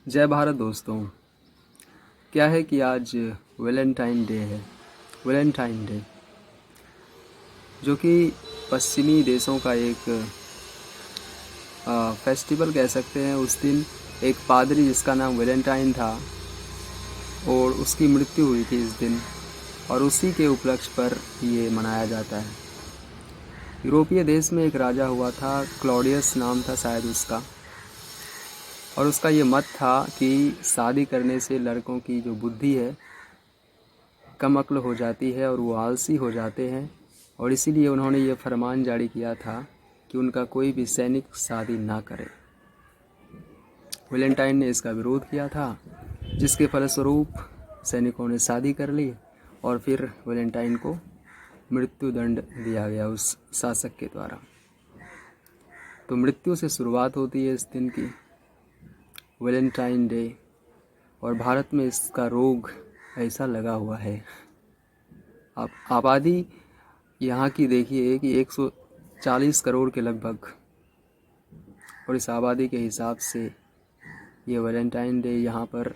जय भारत दोस्तों। क्या है कि आज वैलेंटाइन डे है। वैलेंटाइन डे जो कि पश्चिमी देशों का एक फेस्टिवल कह सकते हैं। उस दिन एक पादरी जिसका नाम वैलेंटाइन था और उसकी मृत्यु हुई थी इस दिन, और उसी के उपलक्ष्य पर ये मनाया जाता है। यूरोपीय देश में एक राजा हुआ था, क्लॉडियस नाम था शायद उसका, और उसका ये मत था कि शादी करने से लड़कों की जो बुद्धि है कम अक्ल हो जाती है और वो आलसी हो जाते हैं, और इसीलिए उन्होंने ये फरमान जारी किया था कि उनका कोई भी सैनिक शादी ना करे। वैलेंटाइन ने इसका विरोध किया था, जिसके फलस्वरूप सैनिकों ने शादी कर ली और फिर वैलेंटाइन को मृत्युदंड दिया गया उस शासक के द्वारा। तो मृत्यु से शुरुआत होती है इस दिन की, वैलेंटाइन डे। और भारत में इसका रोग ऐसा लगा हुआ है। आप आबादी यहाँ की देखिए कि 140 करोड़ के लगभग, और इस आबादी के हिसाब से ये वैलेंटाइन डे यहाँ पर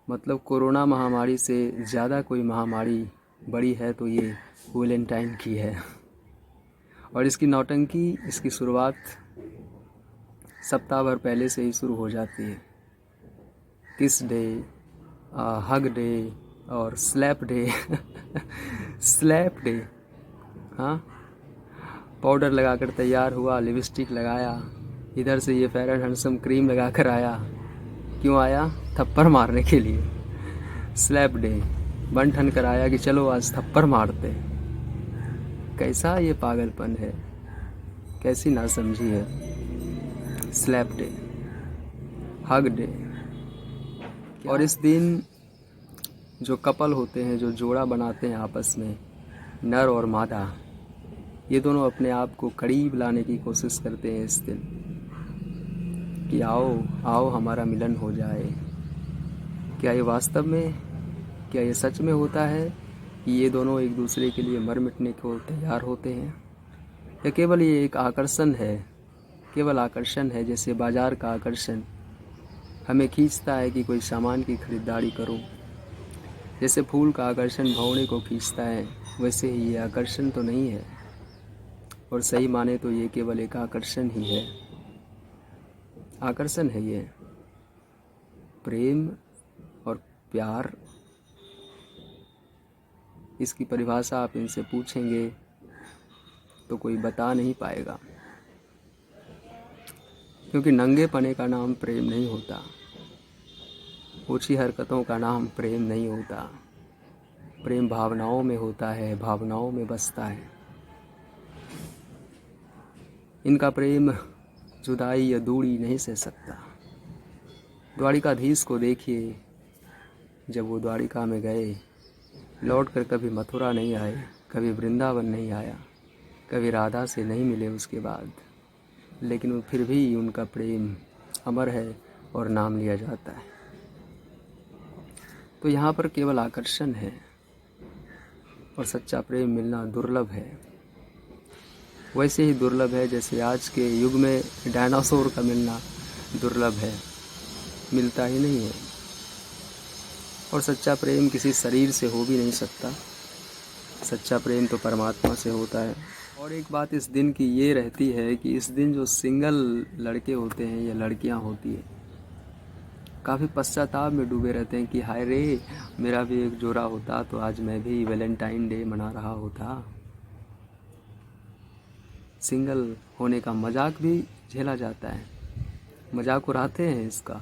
मतलब कोरोना महामारी से ज़्यादा कोई महामारी बड़ी है तो ये वैलेंटाइन की है। और इसकी नौटंकी, इसकी शुरुआत सप्ताह भर पहले से ही शुरू हो जाती है। किस डे, हग डे और स्लैप डे स्लैप डे। हाँ, पाउडर लगाकर तैयार हुआ, लिपस्टिक लगाया, इधर से ये फेयर एंड हैंडसम क्रीम लगा कर आया। क्यों आया? थप्पड़ मारने के लिए। स्लैप डे, बन ठन कर आया कि चलो आज थप्पड़ मारते। कैसा ये पागलपन है, कैसी नासमझी है। Slap day, hug day. और इस दिन जो कपल होते हैं, जो जोड़ा बनाते हैं आपस में, नर और मादा, ये दोनों अपने आप को करीब लाने की कोशिश करते हैं इस दिन कि आओ आओ हमारा मिलन हो जाए। क्या ये वास्तव में, क्या ये सच में होता है कि ये दोनों एक दूसरे के लिए मर मिटने को तैयार होते हैं, या केवल ये एक आकर्षण है, केवल आकर्षण है। जैसे बाज़ार का आकर्षण हमें खींचता है कि कोई सामान की खरीदारी करो, जैसे फूल का आकर्षण भौंरे को खींचता है, वैसे ही ये आकर्षण तो नहीं है, और सही माने तो ये केवल एक आकर्षण ही है। आकर्षण है ये। प्रेम और प्यार, इसकी परिभाषा आप इनसे पूछेंगे तो कोई बता नहीं पाएगा, क्योंकि नंगे पने का नाम प्रेम नहीं होता, ऊंची हरकतों का नाम प्रेम नहीं होता। प्रेम भावनाओं में होता है, भावनाओं में बसता है। इनका प्रेम जुदाई या दूरी नहीं सह सकता। द्वारिकाधीश को देखिए, जब वो द्वारिका में गए, लौट कर कभी मथुरा नहीं आए, कभी वृंदावन नहीं आया, कभी राधा से नहीं मिले उसके बाद, लेकिन फिर भी उनका प्रेम अमर है और नाम लिया जाता है। तो यहाँ पर केवल आकर्षण है, और सच्चा प्रेम मिलना दुर्लभ है। वैसे ही दुर्लभ है जैसे आज के युग में डायनासोर का मिलना दुर्लभ है, मिलता ही नहीं है। और सच्चा प्रेम किसी शरीर से हो भी नहीं सकता, सच्चा प्रेम तो परमात्मा से होता है। और एक बात इस दिन की ये रहती है कि इस दिन जो सिंगल लड़के होते हैं या लड़कियां होती है, काफ़ी पश्चाताप में डूबे रहते हैं कि हाय रे, मेरा भी एक जोड़ा होता तो आज मैं भी वैलेंटाइन डे मना रहा होता। सिंगल होने का मजाक भी झेला जाता है, मजाक उड़ाते हैं इसका।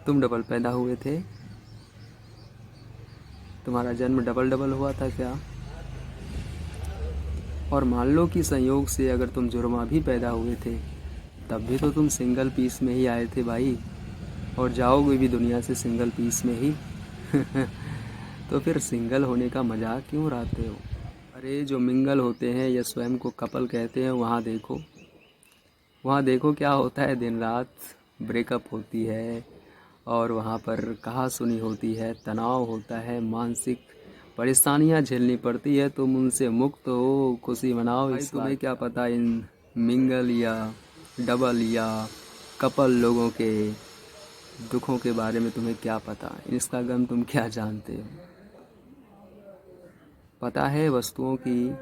तुम डबल पैदा हुए थे, तुम्हारा जन्म डबल डबल हुआ था क्या? और मान लो कि संयोग से अगर तुम जुर्मा भी पैदा हुए थे, तब भी तो तुम सिंगल पीस में ही आए थे भाई, और जाओगे भी दुनिया से सिंगल पीस में ही तो फिर सिंगल होने का मजाक क्यों उड़ाते हो? अरे जो मिंगल होते हैं या स्वयं को कपल कहते हैं, वहाँ देखो क्या होता है। दिन रात ब्रेकअप होती है, और वहाँ पर कहा सुनी होती है, तनाव होता है, मानसिक परेशानियाँ झेलनी पड़ती है। तुम उनसे मुक्त हो, खुशी मनाओ। भाई तुम्हें क्या पता इन मिंगल या डबल या कपल लोगों के दुखों के बारे में तुम्हें क्या पता, इसका गम तुम क्या जानते हो। पता है वस्तुओं की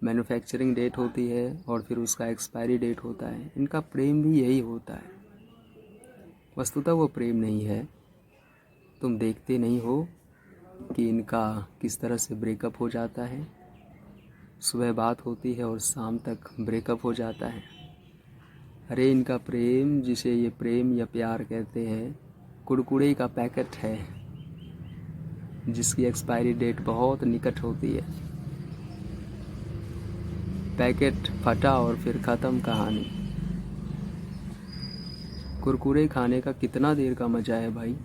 मैन्युफैक्चरिंग डेट होती है और फिर उसका एक्सपायरी डेट होता है। इनका प्रेम भी यही होता है। वस्तुतः वो प्रेम नहीं है। तुम देखते नहीं हो कि इनका किस तरह से ब्रेकअप हो जाता है। सुबह बात होती है और शाम तक ब्रेकअप हो जाता है। अरे इनका प्रेम, जिसे ये प्रेम या प्यार कहते हैं, कुड़कुड़े का पैकेट है जिसकी एक्सपायरी डेट बहुत निकट होती है। पैकेट फटा और फिर ख़त्म कहानी। कुरकुरे खाने का कितना देर का मज़ा है भाई।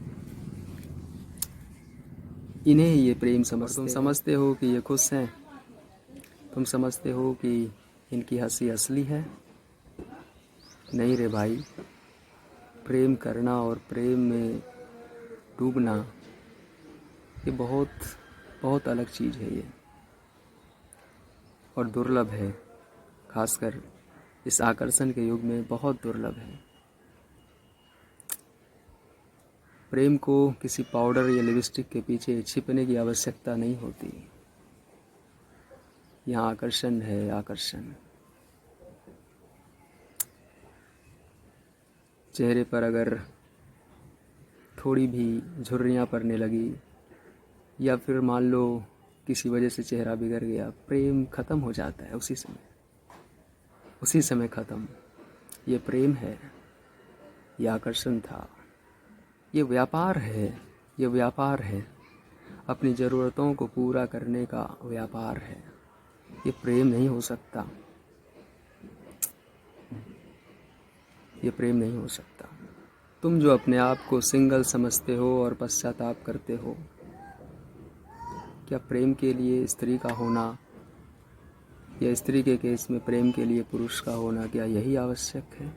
इन्हें ये प्रेम समझते। तुम समझते हो कि ये खुश हैं, तुम समझते हो कि इनकी हंसी असली है। नहीं रे भाई, प्रेम करना और प्रेम में डूबना ये बहुत बहुत अलग चीज़ है ये, और दुर्लभ है। खासकर इस आकर्षण के युग में बहुत दुर्लभ है। प्रेम को किसी पाउडर या लिपस्टिक के पीछे छिपने की आवश्यकता नहीं होती। यहाँ आकर्षण है, आकर्षण। चेहरे पर अगर थोड़ी भी झुर्रियाँ पड़ने लगी या फिर मान लो किसी वजह से चेहरा बिगड़ गया, प्रेम ख़त्म हो जाता है उसी समय ख़त्म। ये प्रेम है, ये आकर्षण था, ये व्यापार है, अपनी ज़रूरतों को पूरा करने का व्यापार है। ये प्रेम नहीं हो सकता, ये प्रेम नहीं हो सकता। तुम जो अपने आप को सिंगल समझते हो और पश्चाताप करते हो, क्या प्रेम के लिए स्त्री का होना या स्त्री के केस में प्रेम के लिए पुरुष का होना, क्या यही आवश्यक है?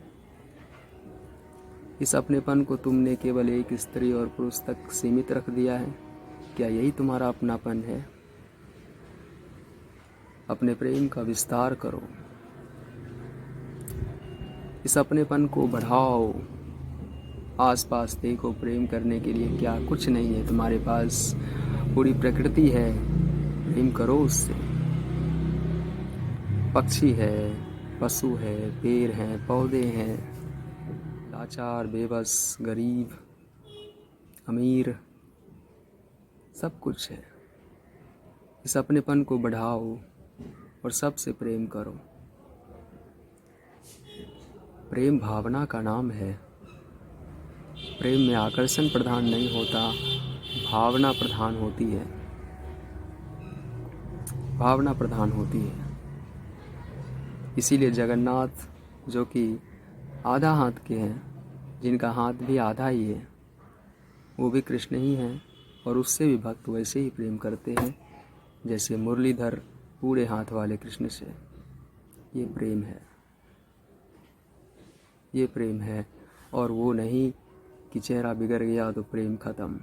इस अपनेपन को तुमने केवल एक स्त्री और पुरुष तक सीमित रख दिया है। क्या यही तुम्हारा अपनापन है? अपने प्रेम का विस्तार करो, इस अपनेपन को बढ़ाओ, आसपास देखो। प्रेम करने के लिए क्या कुछ नहीं है तुम्हारे पास, पूरी प्रकृति है। प्रेम करो उससे। पक्षी है, पशु है, पेड़ हैं, पौधे हैं, लाचार, बेबस, गरीब, अमीर, सब कुछ है। इस अपनेपन को बढ़ाओ और सबसे प्रेम करो। प्रेम भावना का नाम है। प्रेम में आकर्षण प्रधान नहीं होता, भावना प्रधान होती है। भावना प्रधान होती है। इसीलिए जगन्नाथ, जो कि आधा हाथ के हैं, जिनका हाथ भी आधा ही है, वो भी कृष्ण ही हैं, और उससे भी भक्त वैसे ही प्रेम करते हैं जैसे मुरलीधर पूरे हाथ वाले कृष्ण से। ये प्रेम है, ये प्रेम है। और वो नहीं कि चेहरा बिगड़ गया तो प्रेम ख़त्म,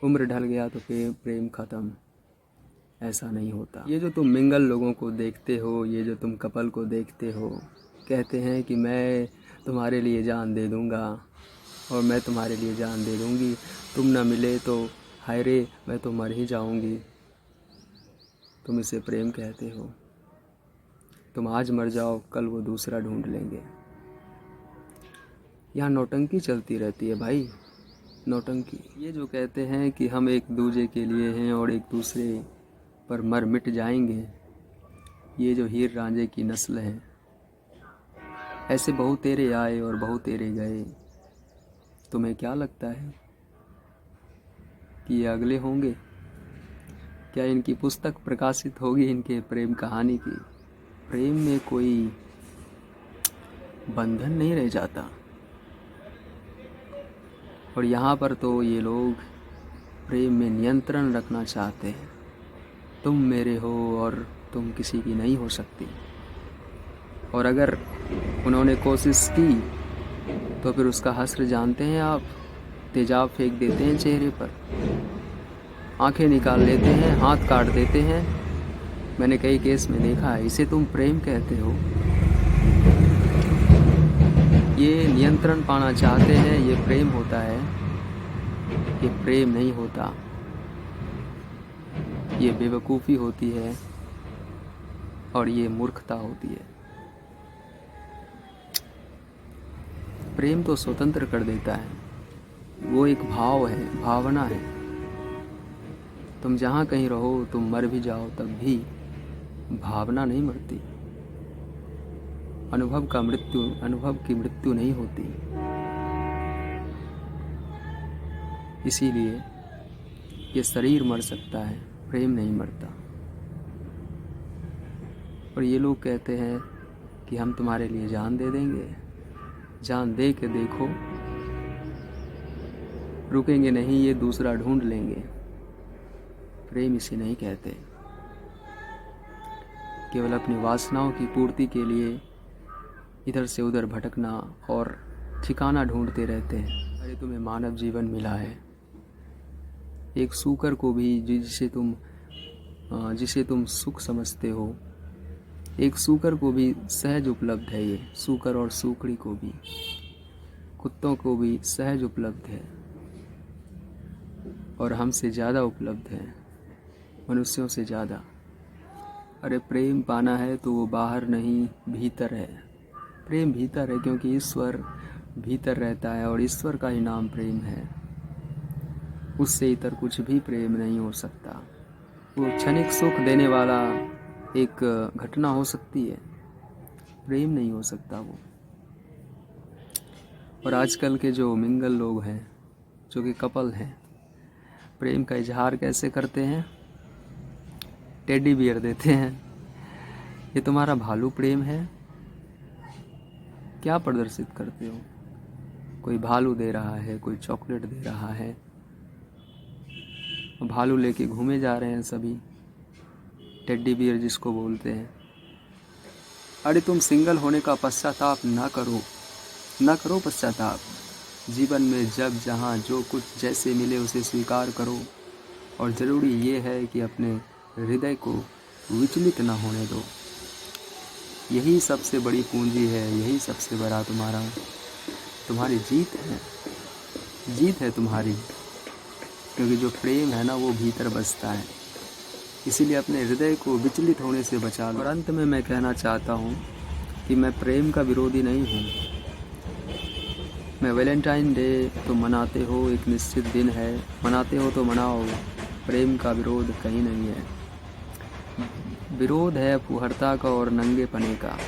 उम्र ढल गया तो प्रेम ख़त्म। ऐसा नहीं होता। ये जो तुम मिंगल लोगों को देखते हो, ये जो तुम कपल को देखते हो, कहते हैं कि मैं तुम्हारे लिए जान दे दूँगा और मैं तुम्हारे लिए जान दे दूँगी, तुम न मिले तो हाय रे मैं तो मर ही जाऊँगी। तुम इसे प्रेम कहते हो। तुम आज मर जाओ, कल वो दूसरा ढूंढ लेंगे। यहाँ नौटंकी चलती रहती है भाई, नौटंकी। ये जो कहते हैं कि हम एक दूजे के लिए हैं और एक दूसरे पर मर मिट जाएंगे, ये जो हीर रांझे की नस्ल है, ऐसे बहुतेरे आए और बहुतेरे गए। तुम्हें क्या लगता है कि ये अगले होंगे? क्या इनकी पुस्तक प्रकाशित होगी इनके प्रेम कहानी की? प्रेम में कोई बंधन नहीं रह जाता। और यहाँ पर तो ये लोग प्रेम में नियंत्रण रखना चाहते हैं। तुम मेरे हो और तुम किसी की नहीं हो सकती। और अगर उन्होंने कोशिश की तो फिर उसका हश्र जानते हैं आप? तेजाब फेंक देते हैं चेहरे पर, आंखें निकाल लेते हैं, हाथ काट देते हैं। मैंने कई केस में देखा है। इसे तुम प्रेम कहते हो? ये नियंत्रण पाना चाहते हैं, ये प्रेम होता है। ये प्रेम नहीं होता, ये बेवकूफ़ी होती है और ये मूर्खता होती है। प्रेम तो स्वतंत्र कर देता है, वो एक भाव है, भावना है। तुम जहाँ कहीं रहो, तुम मर भी जाओ तब भी भावना नहीं मरती। अनुभव की मृत्यु नहीं होती। इसीलिए ये शरीर मर सकता है, प्रेम नहीं मरता। और ये लोग कहते हैं कि हम तुम्हारे लिए जान दे देंगे, जान दे के देखो, रुकेंगे नहीं, ये दूसरा ढूंढ लेंगे। प्रेम इसे नहीं कहते। केवल अपनी वासनाओं की पूर्ति के लिए इधर से उधर भटकना और ठिकाना ढूंढते रहते हैं। अरे तुम्हें मानव जीवन मिला है, एक सूकर को भी जिसे तुम सुख समझते हो, एक सूकर को भी सहज उपलब्ध है। ये सूकर और सूकड़ी को भी, कुत्तों को भी सहज उपलब्ध है और हमसे ज़्यादा उपलब्ध है, मनुष्यों से ज़्यादा। अरे प्रेम पाना है तो वो बाहर नहीं, भीतर है। प्रेम भीतर है, क्योंकि ईश्वर भीतर रहता है और ईश्वर का ही नाम प्रेम है। उससे इतर कुछ भी प्रेम नहीं हो सकता। वो क्षणिक सुख देने वाला एक घटना हो सकती है, प्रेम नहीं हो सकता वो। और आजकल के जो मिंगल लोग हैं, जो कि कपल हैं, प्रेम का इजहार कैसे करते हैं? टेडी बियर देते हैं। ये तुम्हारा भालू प्रेम है? क्या प्रदर्शित करते हो? कोई भालू दे रहा है, कोई चॉकलेट दे रहा है, भालू लेके घूमे जा रहे हैं सभी, टेडी बियर जिसको बोलते हैं। अरे तुम सिंगल होने का पश्चाताप ना करो पश्चाताप। जीवन में जब जहाँ जो कुछ जैसे मिले उसे स्वीकार करो। और ज़रूरी ये है कि अपने हृदय को विचलित ना होने दो। यही सबसे बड़ी पूंजी है, यही सबसे बड़ा तुम्हारी जीत है तुम्हारी। क्योंकि जो प्रेम है ना, वो भीतर बसता है। इसीलिए अपने हृदय को विचलित होने से बचा लो। और अंत में मैं कहना चाहता हूँ कि मैं प्रेम का विरोधी नहीं हूँ। मैं वैलेंटाइन डे तो मनाते हो, एक निश्चित दिन है, मनाते हो तो मनाओ। प्रेम का विरोध कहीं नहीं है। विरोध है फुहरता का और नंगेपने का,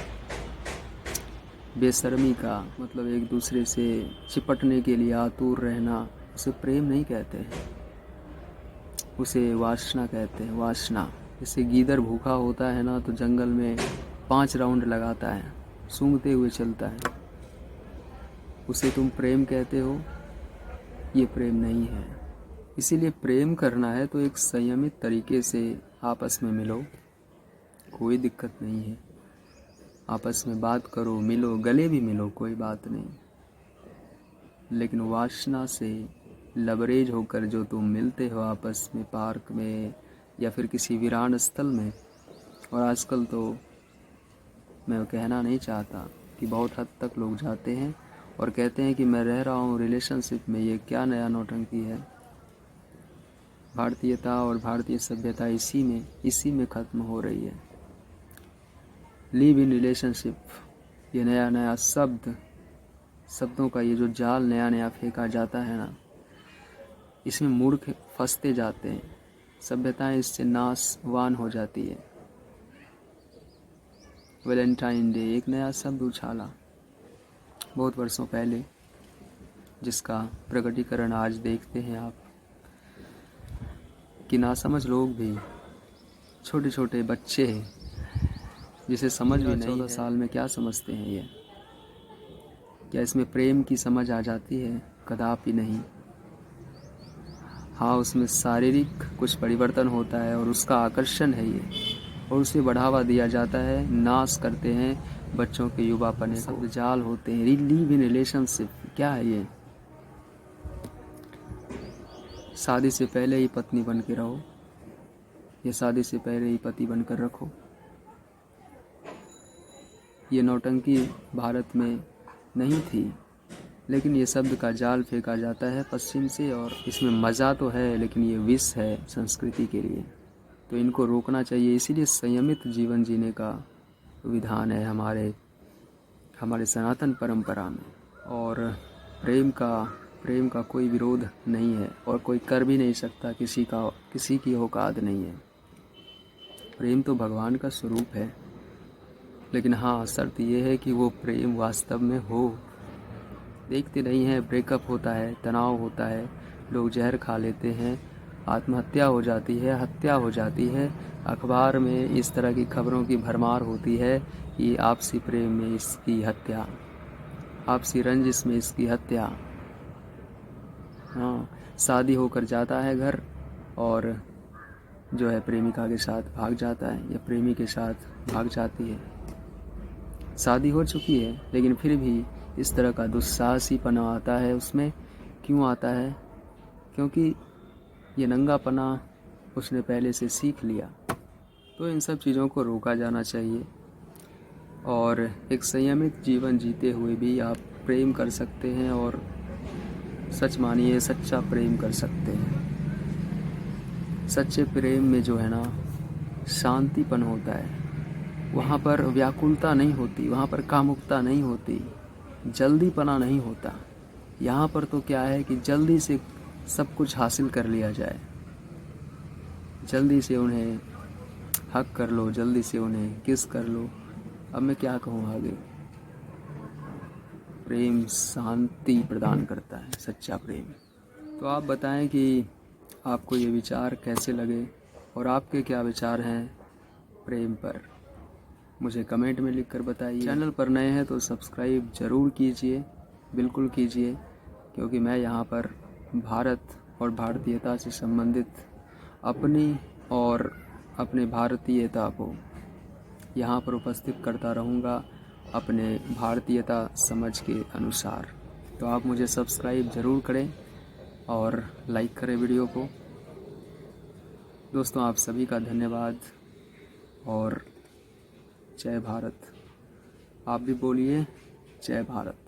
बेशर्मी का। मतलब एक दूसरे से चिपटने के लिए आतुर रहना, उसे प्रेम नहीं कहते हैं, उसे वासना कहते हैं। वासना, जैसे गीदड़ भूखा होता है ना, तो जंगल में 5 राउंड लगाता है, सूंघते हुए चलता है। उसे तुम प्रेम कहते हो, ये प्रेम नहीं है। इसीलिए प्रेम करना है तो एक संयमित तरीके से आपस में मिलो, कोई दिक्कत नहीं है। आपस में बात करो, मिलो, गले भी मिलो, कोई बात नहीं। लेकिन वासना से लबरेज होकर जो तुम मिलते हो आपस में पार्क में या फिर किसी वीरान स्थल में, और आजकल तो मैं कहना नहीं चाहता कि बहुत हद तक लोग जाते हैं और कहते हैं कि मैं रह रहा हूँ रिलेशनशिप में, ये क्या नया नौटंकी है। भारतीयता और भारतीय सभ्यता इसी में ख़त्म हो रही है। लिव इन रिलेशनशिप, ये नया नया शब्दों का ये जो जाल नया नया फेंका जाता है ना, इसमें मूर्ख फंसते जाते हैं। सभ्यताएं इससे नाशवान हो जाती है। वैलेंटाइन डे एक नया शब्द उछाला बहुत वर्षों पहले, जिसका प्रकटीकरण आज देखते हैं आप कि नासमझ लोग भी, छोटे छोटे बच्चे जिसे समझ भी नहीं 14 साल में क्या समझते हैं ये? क्या इसमें प्रेम की समझ आ जाती है? कदापि नहीं। हाँ, उसमें शारीरिक कुछ परिवर्तन होता है और उसका आकर्षण है ये, और उसे बढ़ावा दिया जाता है। नाश करते हैं बच्चों के युवापने को, सब जाल होते हैं। लिव इन रिलेशनशिप क्या है ये? शादी से पहले ही पत्नी बन के रहो, या शादी से पहले ही पति बनकर रखो। ये नौटंकी भारत में नहीं थी, लेकिन ये शब्द का जाल फेंका जाता है पश्चिम से, और इसमें मज़ा तो है लेकिन ये विष है संस्कृति के लिए। तो इनको रोकना चाहिए। इसीलिए संयमित जीवन जीने का विधान है हमारे सनातन परंपरा में। और प्रेम का कोई विरोध नहीं है, और कोई कर भी नहीं सकता, किसी की औकात नहीं है। प्रेम तो भगवान का स्वरूप है, लेकिन हाँ, शर्त ये है कि वो प्रेम वास्तव में हो। देखते नहीं हैं, ब्रेकअप होता है, तनाव होता है, लोग जहर खा लेते हैं, आत्महत्या हो जाती है, हत्या हो जाती है, अखबार में इस तरह की खबरों की भरमार होती है कि आपसी प्रेम में इसकी हत्या, आपसी रंजिश में इसकी हत्या। हाँ, शादी होकर जाता है घर, और जो है प्रेमिका के साथ भाग जाता है या प्रेमी के साथ भाग जाती है। शादी हो चुकी है लेकिन फिर भी इस तरह का दुस्साहसीपना आता है उसमें। क्यों आता है? क्योंकि ये नंगापना उसने पहले से सीख लिया। तो इन सब चीज़ों को रोका जाना चाहिए, और एक संयमित जीवन जीते हुए भी आप प्रेम कर सकते हैं, और सच मानिए सच्चा प्रेम कर सकते हैं। सच्चे प्रेम में जो है ना, शांतिपन होता है, वहाँ पर व्याकुलता नहीं होती, वहाँ पर कामुकता नहीं होती, जल्दीपना नहीं होता। यहाँ पर तो क्या है कि जल्दी से सब कुछ हासिल कर लिया जाए, जल्दी से उन्हें हक कर लो, जल्दी से उन्हें किस कर लो। अब मैं क्या कहूँ आगे। प्रेम शांति प्रदान करता है, सच्चा प्रेम। तो आप बताएं कि आपको ये विचार कैसे लगे, और आपके क्या विचार हैं प्रेम पर, मुझे कमेंट में लिखकर बताइए। चैनल पर नए हैं तो सब्सक्राइब ज़रूर कीजिए, बिल्कुल कीजिए, क्योंकि मैं यहाँ पर भारत और भारतीयता से संबंधित अपनी और अपने भारतीयता को यहाँ पर उपस्थित करता रहूँगा, अपने भारतीयता समझ के अनुसार। तो आप मुझे सब्सक्राइब ज़रूर करें और लाइक करें वीडियो को। दोस्तों, आप सभी का धन्यवाद, और जय भारत। आप भी बोलिए जय भारत।